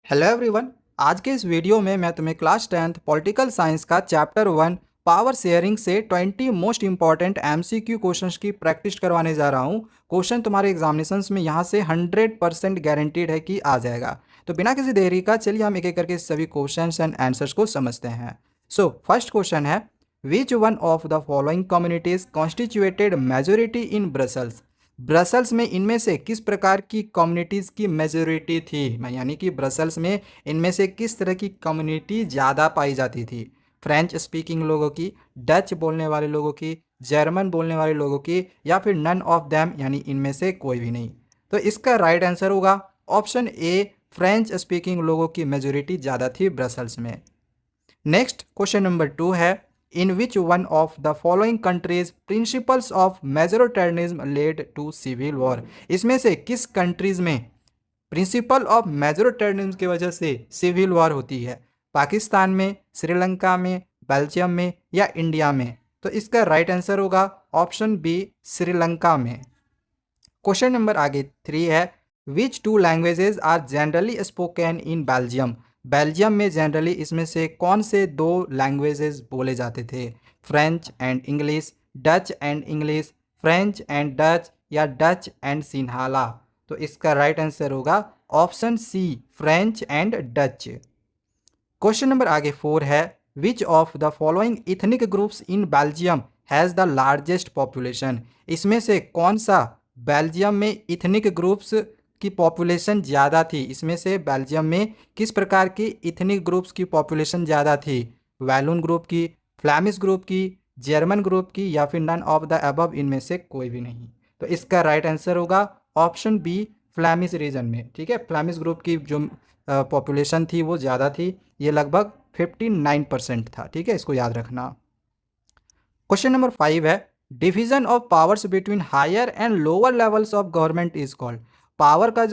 Hello everyone. आज के इस वीडियो में मैं तुम्हें क्लास 10th पॉलिटिकल साइंस का चैप्टर 1 पावर शेयरिंग से 20 मोस्ट इंपॉर्टेंट एमसीक्यू क्वेश्चंस की प्रैक्टिस करवाने जा रहा हूं। क्वेश्चन तुम्हारे एग्जामिनेशंस में यहां से 100% गारंटीड है कि आ जाएगा। तो बिना किसी देरी का चलिए हम एक एक करके सभी क्वेश्चंस एंड आंसर्स को समझते हैं। सो फर्स्ट क्वेश्चन है, which one of the following communities constituted majority in Brussels. Brussels में इनमें से किस प्रकार की कम्युनिटीज़ की मेजोरिटी थी, यानी कि ब्रसल्स में इनमें से किस तरह की कम्युनिटी ज़्यादा पाई जाती थी। फ्रेंच स्पीकिंग लोगों की, डच बोलने वाले लोगों की, जर्मन बोलने वाले लोगों की, या फिर नन ऑफ दैम यानी इनमें से कोई भी नहीं। तो इसका राइट आंसर होगा ऑप्शन ए, फ्रेंच स्पीकिंग लोगों की मेजोरिटी ज़्यादा थी ब्रसल्स में। नेक्स्ट क्वेश्चन नंबर 2 है, in which one of the following countries principles of majoritarianism led to civil war. इसमें से किस कंट्रीज में प्रिंसिपल ऑफ मेजोरिटेरियनिज्म की वजह से सिविल वॉर होती है। पाकिस्तान में, श्रीलंका में, बेल्जियम में या इंडिया में। तो इसका राइट आंसर होगा ऑप्शन बी, श्रीलंका में। क्वेश्चन नंबर आगे 3 है, which two languages are generally spoken in Belgium. Belgium में जनरली इसमें से कौन से दो लैंग्वेजेस बोले जाते थे। French and English, Dutch and English, French and Dutch या डच एंड सिन्हाला। तो इसका राइट आंसर होगा option C, French and Dutch. Question number आगे 4 है, which of the following ethnic groups in Belgium has the largest population. इसमें से कौन सा बेल्जियम में इथनिक ग्रुप्स की पॉपुलेशन ज़्यादा थी। इसमें से बेल्जियम में किस प्रकार की इथनिक ग्रुप्स की पॉपुलेशन ज़्यादा थी। वैलून ग्रुप की, फ्लैमिश ग्रुप की, जर्मन ग्रुप की या फिर नन ऑफ द अबव इनमें से कोई भी नहीं। तो इसका राइट आंसर होगा ऑप्शन बी, फ्लैमिश रीजन में। ठीक है, फ्लैमिश ग्रुप की जो पॉपुलेशन थी वो ज़्यादा थी, ये लगभग 59% था। ठीक है, इसको याद रखना। क्वेश्चन नंबर 5 है, division of powers between higher and lower levels of government is called. Power का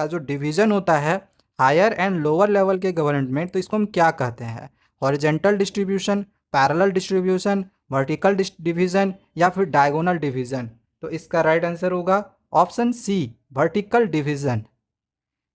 जो डिवीजन होता है हायर एंड लोअर लेवल के गवर्नमेंट, तो इसको हम क्या कहते हैं। Horizontal distribution, parallel distribution, vertical division या फिर डायगोनल डिवीजन। तो इसका राइट आंसर होगा option C, vertical division.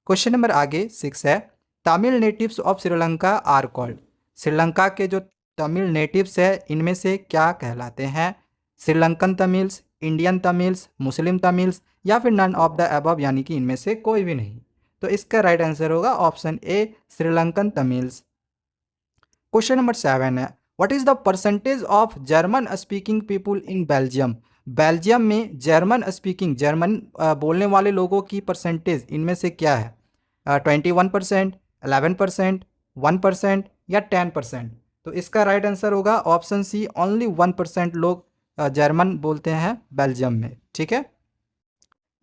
Question number आगे 6 है, Tamil natives of Sri Lanka are called. Sri Lanka के जो तमिल नेटिव्स है इनमें से क्या कहलाते हैं। श्रीलंकन तमिल्स, इंडियन तमिल्स, मुस्लिम तमिल्स या फिर नन ऑफ द अबव यानी कि इनमें से कोई भी नहीं। तो इसका राइट आंसर होगा ऑप्शन ए, श्रीलंकन तमिल्स। क्वेश्चन नंबर 7 है, what is the percentage of German speaking people in Belgium. Belgium में जर्मन बोलने वाले लोगों की परसेंटेज इनमें से क्या है। 21%, 11%, 1% या 10%। तो इसका राइट आंसर होगा ऑप्शन सी, ओनली 1% लोग जर्मन बोलते हैं बेल्जियम में। ठीक है,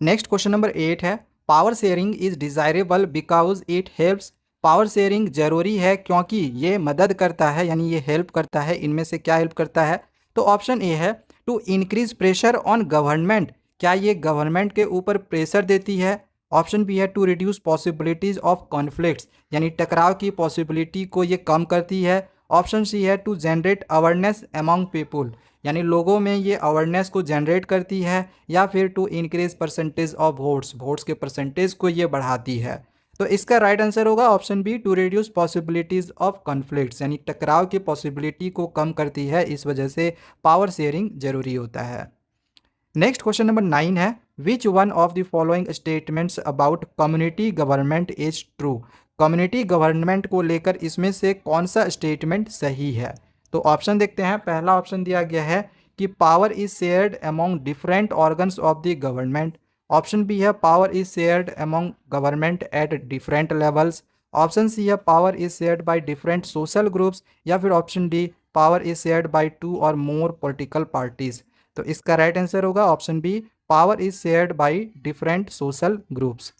नेक्स्ट क्वेश्चन नंबर 8 है, power sharing is desirable because it helps. Power sharing जरूरी है क्योंकि ये मदद करता है, यानी ये हेल्प करता है। इनमें से क्या हेल्प करता है। तो ऑप्शन ए है, to increase pressure on government. क्या ये गवर्नमेंट के ऊपर प्रेशर देती है। ऑप्शन बी है, to reduce possibilities of conflicts, यानी टकराव की पॉसिबिलिटी को ये कम करती है। ऑप्शन सी है, to generate awareness among people, यानी लोगों में ये अवेयरनेस को जनरेट करती है। या फिर to increase percentage of votes के परसेंटेज को ये बढ़ाती है। तो इसका राइट आंसर होगा option B, to reduce possibilities of conflicts, यानी टकराव की पॉसिबिलिटी को कम करती है। इस वजह से पावर शेयरिंग जरूरी होता है। नेक्स्ट क्वेश्चन नंबर 9 है, which one of the following statements about community government is true. Community government को लेकर इसमें से कौन सा स्टेटमेंट सही है। तो ऑप्शन देखते हैं। पहला ऑप्शन दिया गया है कि power is shared among different organs of the government. Option B है, power is shared among government at different levels. Option C है, power is shared by different social groups. या फिर option D, power is shared by 2 और more political parties. तो इसका right answer होगा option B, power is shared by different social groups.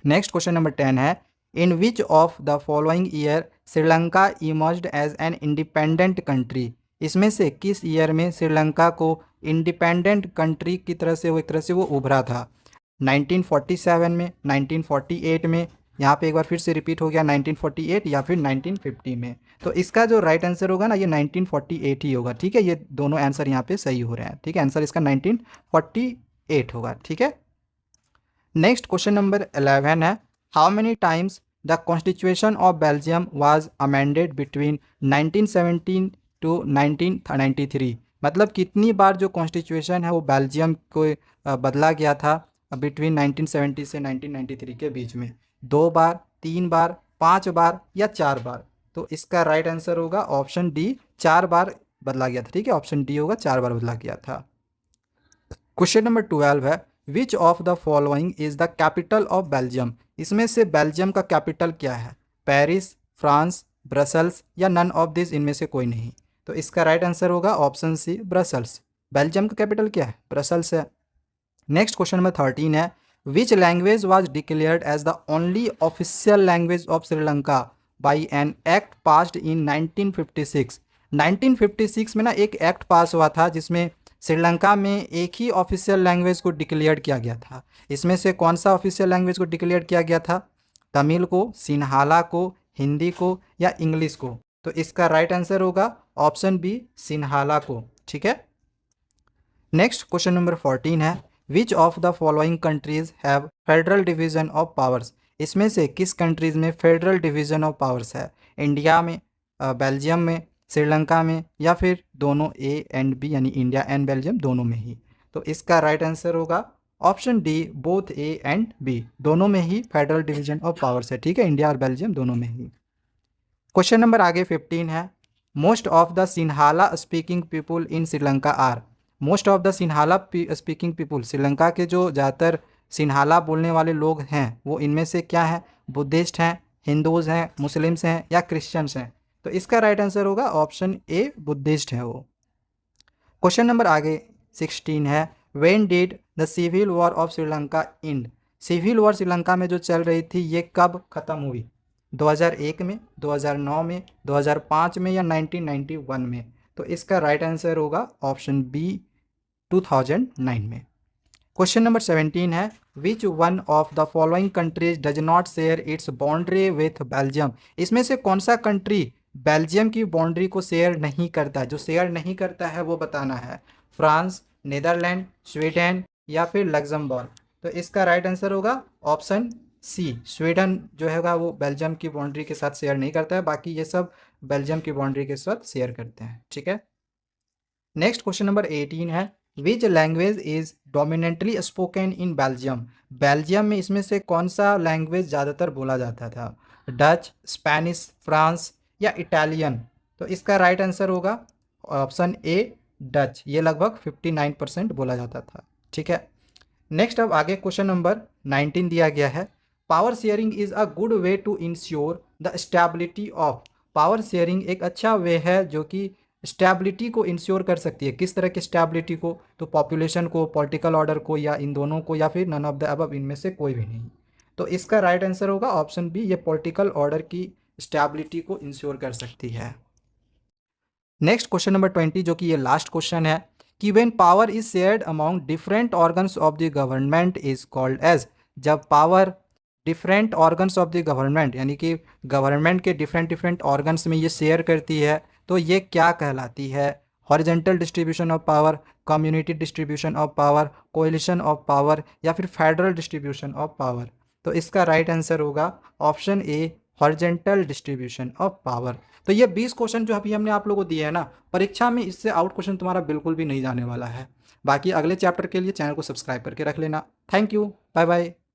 Next question number 10 है, in which of the following year Sri Lanka emerged as an independent country. इसमें से किस year में श्रीलंका को इंडिपेंडेंट कंट्री की तरह से वो एक तरह से वो उभरा था। 1947 में, 1948 में, यहाँ पे एक बार फिर से रिपीट हो गया 1948 या फिर 1950 में। तो इसका जो राइट आंसर होगा ना, ये 1948 ही होगा। ठीक है, ये दोनों आंसर यहाँ पे सही हो रहे हैं। ठीक है, आंसर इसका 1948 होगा। ठीक है, नेक्स्ट क्वेश्चन नंबर 11 है, how many times the constitution of Belgium was amended between 1917 to 1993। मतलब कितनी बार जो कॉन्स्टिट्यूशन है वो बेल्जियम को बदला गया था बिटवीन 1970 से 1993 के बीच में? 2 बार, 3 बार, 5 बार या 4 बार? तो इसका राइट आंसर होगा ऑप्शन डी, 4 बार बदला गया था। ठीक है, ऑप्शन डी होगा, 4 बार बदला गया था। क्वेश्चन नंबर 12 है, which of the following is the capital of Belgium? इसमें से बेल्जियम का कैपिटल क्या है? पेरिस, फ्रांस, ब्रसल्स या नन ऑफ दिस, इनमें से कोई नहीं? तो इसका राइट आंसर होगा ऑप्शन सी, ब्रसल्स। बेल्जियम का कैपिटल क्या है? ब्रसल्स है। नेक्स्ट क्वेश्चन नंबर 13 है, which language was declared as the only official language of Sri Lanka by an act passed in 1956? 1956 में ना एक एक्ट पास हुआ था जिसमें श्रीलंका में एक ही ऑफिशियल लैंग्वेज को डिक्लेयर किया गया था। इसमें से कौन सा ऑफिशियल लैंग्वेज को डिक्लेयर किया गया था? तमिल को, सिन्हाला को, हिंदी को या इंग्लिश को? तो इसका राइट आंसर होगा ऑप्शन बी, सिन्हाला को। ठीक है। नेक्स्ट क्वेश्चन नंबर 14 है, which of the following countries have federal division of powers? इसमें से किस कंट्रीज में फेडरल डिवीजन ऑफ पावर्स है? इंडिया में, बेल्जियम में, श्रीलंका में या फिर दोनों, ए एंड बी, यानी इंडिया एंड बेल्जियम दोनों में ही? तो इसका राइट आंसर होगा option D, both A and B, दोनों में ही फेडरल डिवीजन ऑफ पावर्स है। ठीक है, इंडिया और बेल्जियम दोनों में ही। क्वेश्चन नंबर आगे 15 है, most of the Sinhala speaking people in Sri Lanka are? Most of the Sinhala speaking people, Sri Lanka के जो ज़्यादातर सिन्हाला बोलने वाले लोग हैं वो इनमें से क्या है? बुद्धिस्ट हैं, हिंदूज़ हैं, मुस्लिम्स हैं या क्रिश्चियंस हैं? तो इसका राइट आंसर होगा ऑप्शन ए, बुद्धिस्ट है वो। क्वेश्चन नंबर आगे 16 है, when did the civil war of Sri Lanka end? Civil war Sri Lanka में जो चल रही थी ये कब ख़त्म हुई? 2001 में, 2009 में, 2005 में या 1991 में? तो इसका राइट आंसर होगा ऑप्शन बी, 2009 में। क्वेश्चन नंबर 17 है, which one of the following countries does not share its boundary with Belgium? इसमें से कौन सा कंट्री बेल्जियम की बाउंड्री को शेयर नहीं करता? जो शेयर नहीं करता है वो बताना है। फ्रांस, नीदरलैंड, स्वीडन या फिर लग्जमबर्ग? तो इसका राइट आंसर होगा ऑप्शन सी, स्वीडन जो हैगा वो बेल्जियम की बाउंड्री के साथ शेयर नहीं करता है, बाकी ये सब बेल्जियम की बाउंड्री के साथ शेयर करते हैं। ठीक है। नेक्स्ट क्वेश्चन नंबर 18 है, which language is dominantly spoken in Belgium? Belgium में इसमें से कौन सा लैंग्वेज ज़्यादातर बोला जाता था? डच, स्पेनिश, फ्रांस या इटालियन? तो इसका राइट आंसर होगा ऑप्शन ए, डच। ये लगभग 59% बोला जाता था। ठीक है। नेक्स्ट अब आगे क्वेश्चन नंबर 19 दिया गया है, power sharing is a good way to ensure the stability of? Power sharing एक अच्छा वे है जो कि स्टेबिलिटी को इंश्योर कर सकती है। किस तरह की स्टेबिलिटी को? तो पॉपुलेशन को, पॉलिटिकल ऑर्डर को या इन दोनों को या फिर नन ऑफ द अबव, इनमें से कोई भी नहीं? तो इसका राइट आंसर होगा ऑप्शन बी, ये पॉलिटिकल ऑर्डर की स्टेबिलिटी को इंश्योर कर सकती है। नेक्स्ट क्वेश्चन नंबर 20 जो कि ये लास्ट क्वेश्चन है, कि when power is shared among different organs of the government is called as? जब power different organs of the government, यानी कि गवर्नमेंट के डिफरेंट डिफरेंट ऑर्गन्स में ये शेयर करती है, तो ये क्या कहलाती है? Horizontal distribution of power, community distribution of power, coalition of power या फिर फेडरल डिस्ट्रीब्यूशन ऑफ पावर? तो इसका राइट आंसर होगा option A, horizontal distribution of power. तो ये 20 क्वेश्चन जो अभी हमने आप लोगों को दिए हैं ना, परीक्षा में इससे आउट क्वेश्चन तुम्हारा बिल्कुल भी नहीं जाने वाला है। बाकी अगले चैप्टर के लिए चैनल को सब्सक्राइब करके रख लेना। Thank you, bye bye.